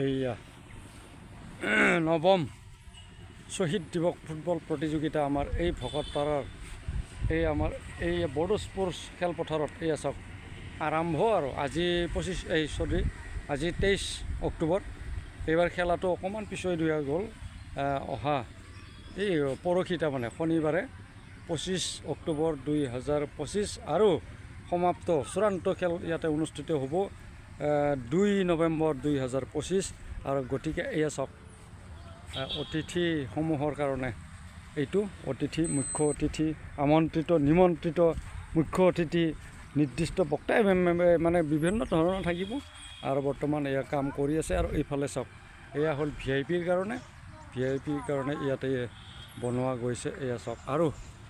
এইয়া নৱম শ্বহীদ দিৱস ফুটবল প্ৰতিযোগিতা আমাৰ এই ভকতপাৰাৰ এই আমাৰ এই বড়ো স্পৰ্টছ খেলপথাৰত এই চাওক আৰম্ভ আৰু আজি 23 অক্টোবৰ। এইবাৰ খেলাটো অকণমান পিছুৱাই দিয়া গ'ল, অহা এই পৰহি তাৰমানে শনিবাৰে 25 অক্টোবৰ 2025 আৰু সমাপ্ত চূড়ান্ত খেল ইয়াতে অনুষ্ঠিত হ'ব 2 নৱেম্বৰ 2025। আৰু গতিকে এয়া চাওক অতিথিসমূহৰ কাৰণে এইটো অতিথি মুখ্য অতিথি আমন্ত্ৰিত নিমন্ত্ৰিত মুখ্য অতিথি নিৰ্দিষ্ট বক্তাই মানে বিভিন্ন ধৰণৰ থাকিব আৰু বৰ্তমান এয়া কাম কৰি আছে। আৰু এইফালে চাওক এয়া হ'ল ভিআইপিৰ কাৰণে ইয়াতে বনোৱা গৈছে। এয়া চাওক আৰু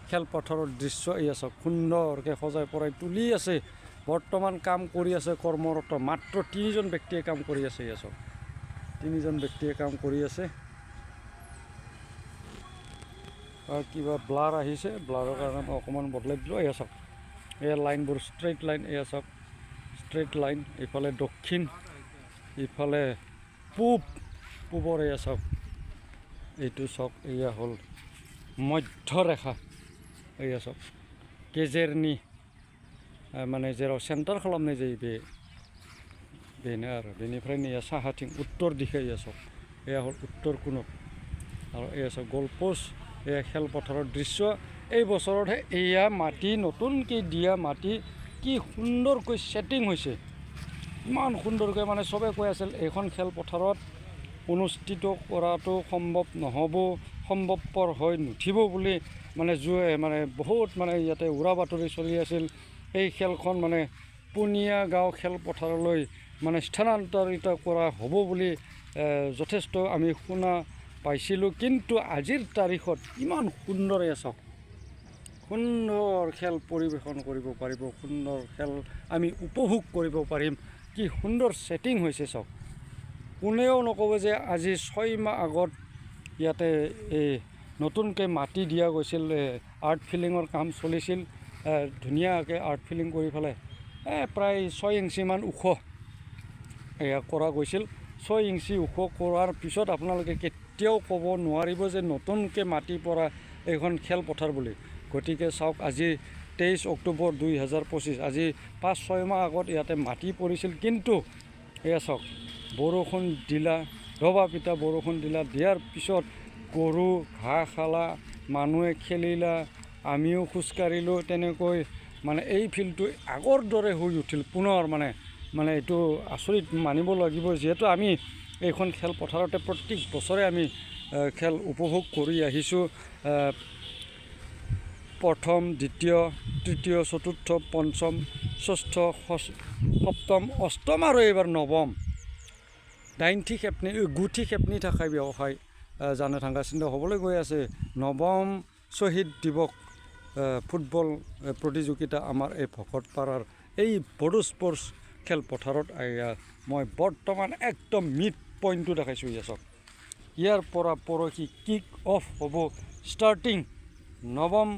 খেলপথাৰৰ দৃশ্য এয়া চাওক সুন্দৰকৈ সজাই পৰাই তুলি আছে। বৰ্তমান কাম কৰি আছে কৰ্মৰত মাত্ৰ 3জন ব্যক্তিয়ে কাম কৰি আছে। এয়া চাওক 3জন ব্যক্তিয়ে কাম কৰি আছে। কিবা ব্লাৰ আহিছে, ব্লাৰৰ কাৰণে মই অকণমান বদলাই দিলোঁ। এয়া চাওক এয়া লাইনবোৰ ষ্ট্ৰেইট লাইন, এয়া চাওক ষ্ট্ৰেইট লাইন। ইফালে দক্ষিণ, ইফালে পূবৰ এয়া চাওক এইটো চাওক এয়া হ'ল মধ্যৰেখা। एया सब गेजेरनि माने जेराव सेन्टार खालामनाय जायो बेनो आरो बेनिफ्राय नैया साहाथिं उत्तर दिशा एया सब एया हल उत्तर कोणत और एया सब गलपोस्ट एया खेलपथाৰৰ दृश्य। এই বছৰতহে এয়া মাটি নতুনকৈ দিয়া মাটি কি সুন্দৰকৈ সেটিং হৈছে, ইমান সুন্দৰকৈ মানে সবে কৈ আছিল এইখন খেলপথাৰত অনুষ্ঠিত কৰাটো সম্ভৱ নহ'ব, সম্ভৱপৰ হৈ নুঠিব বুলি মানে বহুত মানে ইয়াতে উৰা বাতৰি চলি আছিল। এই খেলখন মানে পুনিয়া গাঁও খেলপথাৰলৈ মানে স্থানান্তৰিত কৰা হ'ব বুলি যথেষ্ট আমি শুনা পাইছিলোঁ। কিন্তু আজিৰ তাৰিখত ইমান সুন্দৰ চাওক সুন্দৰ খেল পৰিৱেশন কৰিব পাৰিব, সুন্দৰ খেল আমি উপভোগ কৰিব পাৰিম। কি সুন্দৰ ছেটিং হৈছে চাওক। কোনেও নক'ব যে আজি 6 মাহ আগত ইয়াতে এই নতুনকৈ মাটি দিয়া গৈছিল, আৰ্ট ফিলিঙৰ কাম চলিছিল, ধুনীয়াকৈ আৰ্ট ফিলিং কৰি পেলাই প্ৰায় 6 ইঞ্চিমান ওখ এয়া কৰা গৈছিল। 6 ইঞ্চি ওখ কৰাৰ পিছত আপোনালোকে কেতিয়াও ক'ব নোৱাৰিব যে নতুনকৈ মাটি পৰা এইখন খেলপথাৰ বুলি। গতিকে চাওক আজি 23 অক্টোবৰ 2025, আজি 5-6 মাহ আগত ইয়াতে মাটি পৰিছিল। কিন্তু এয়া চাওক বৰষুণ দিলা, ৰবা পিতা বৰষুণ দিয়াৰ পিছত গৰু ঘাঁহ খালা, মানুহে খেলিলা, আমিও খোজকাঢ়িলোঁ, তেনেকৈ মানে এই ফিল্ডটো আগৰ দৰে হৈ উঠিল পুনৰ মানে এইটো আচৰিত মানিব লাগিব। যিহেতু আমি এইখন খেলপথাৰতে প্ৰত্যেক বছৰে আমি খেল উপভোগ কৰি আহিছোঁ। প্ৰথম, দ্বিতীয়, তৃতীয়, চতুৰ্থ, পঞ্চম, ষষ্ঠ, সপ্তম, অষ্টম আৰু এইবাৰ নৱম 9थि खेबनि 9थि खेबनि थाखाय बेवहाय जानो थांगासिनो হ'বলৈ গৈ আছে নৱম শ্বহীদ দিৱস ফুটবল প্ৰতিযোগিতা আমাৰ এই ভকতপাৰাৰ এই বড়ো স্পৰ্টছ খেলপথাৰত। মই বৰ্তমান একদম মিড পইণ্টটো দেখাইছোঁ। ইয়াৰ পৰা পৰহি কিক অফ হ'ব ষ্টাৰ্টিং নৱম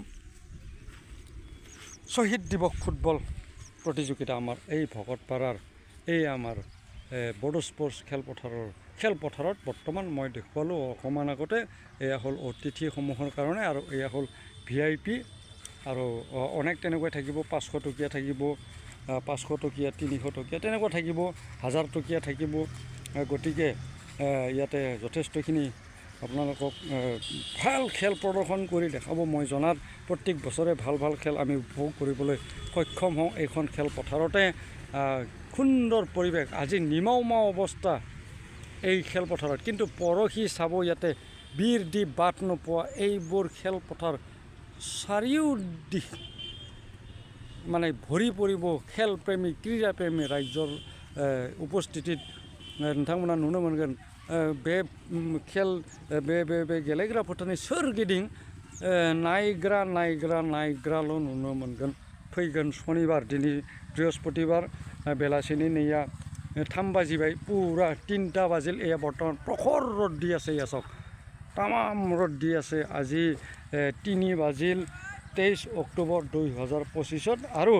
শ্বহীদ দিৱস ফুটবল প্ৰতিযোগিতা আমাৰ এই ভকতপাৰাৰ এই আমাৰ বড়ো স্পৰ্টছ খেলপথাৰত বৰ্তমান মই দেখুৱালোঁ অকণমান আগতে। এয়া হ'ল অতিথিসমূহৰ কাৰণে আৰু এয়া হ'ল VIP আৰু অনেক তেনেকৈ থাকিব। 500 টকীয়া থাকিব, 500 টকীয়া, 300 টকীয়া তেনেকুৱা থাকিব, 1000 টকীয়া থাকিব। গতিকে ইয়াতে যথেষ্টখিনি আপোনালোকক ভাল খেল প্ৰদৰ্শন কৰি দেখাব। মই জনাত প্ৰত্যেক বছৰে ভাল খেল আমি উপভোগ কৰিবলৈ সক্ষম হওঁ এইখন খেলপথাৰতে। সুন্দৰ পৰিৱেশ, আজি নিমাওমাও অৱস্থা এই খেলপথাৰত। কিন্তু পৰহি চাব ইয়াতে বীৰ দি বাট নোপোৱা এইবোৰ খেলপথাৰ চাৰিওদিশ মানে ভৰি পৰিব খেলপ্ৰেমী ক্ৰীড়াপ্ৰেমী ৰাইজৰ उपस्थितित नोंथांमोना नुनो मोनगोन बे खेल बे गेलेग्रा फोथारनि सोरगिदिं नायग्राल' नुनो मोनगोन। फैगोन शनिबार दिनै बृहस्पतिबार बेलासिनि नैया 3 बाजिबाय पुरा 3टा बाजिल। एया बर्तमान प्रखर र'द দি আছে। এয়া চাওক তামাম ৰ'দ দি আছে। আজি 3 বাজিল 23 অক্টোবৰ 2025 আৰু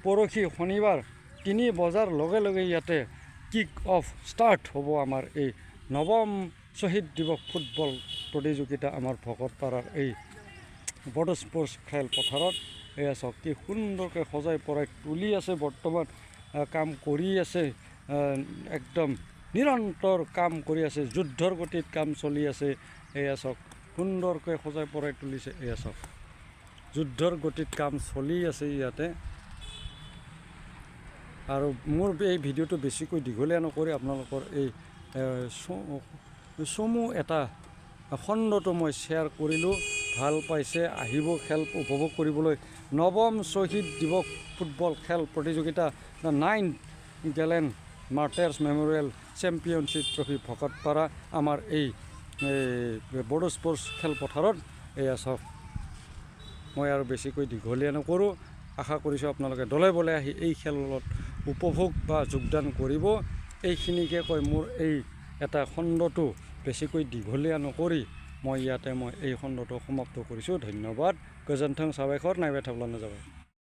পৰহি শনিবাৰ 3 বজাৰ লগে লগে ইয়াতে কিক অফ ষ্টাৰ্ট হ'ব আমাৰ এই নৱম শ্বহীদ দিৱস ফুটবল প্ৰতিযোগিতা আমাৰ ভকতপাৰাৰ এই বড়ো স্পৰ্টছ খেলপথাৰত। এয়া চাওক কি সুন্দৰকৈ সজাই পৰাই তুলি আছে, বৰ্তমান কাম কৰি আছে, একদম নিৰন্তৰ কাম কৰি আছে, যুদ্ধৰ গতিত কাম চলি আছে। এয়া চাওক সুন্দৰকৈ সজাই পৰাই তুলিছে, এয়া চাওক যুদ্ধৰ গতিত কাম চলি আছে ইয়াতে। আৰু মোৰ এই ভিডিঅ'টো বেছিকৈ দীঘলীয়া নকৰি আপোনালোকৰ এই চমু এটা খণ্ডটো মই শ্বেয়াৰ কৰিলোঁ। ভাল পাইছে, আহিব খেল উপভোগ কৰিবলৈ। নৱম শ্বহীদ দিৱস ফুটবল খেল প্ৰতিযোগিতা দ্য 9th গেলেণ্ড martyrs memorial championship trophy Bhakatpara আমাৰ এই বড়ো স্পৰ্টছ খেলপথাৰত। এয়া চাওক মই আৰু বেছিকৈ দীঘলীয়া নকৰোঁ। আশা কৰিছোঁ আপোনালোকে দলে বলে আহি এই খেলত উপভোগ বা যোগদান কৰিব। এইখিনিকে কৈ মোৰ এই এটা খণ্ডটো বেছিকৈ দীঘলীয়া নকৰি মই এই খণ্ডটো সমাপ্ত কৰিছোঁ। ধন্যবাদ, গোজোন্থং সাবাইখৰ, নাইবাই থাবলানো যাবাই।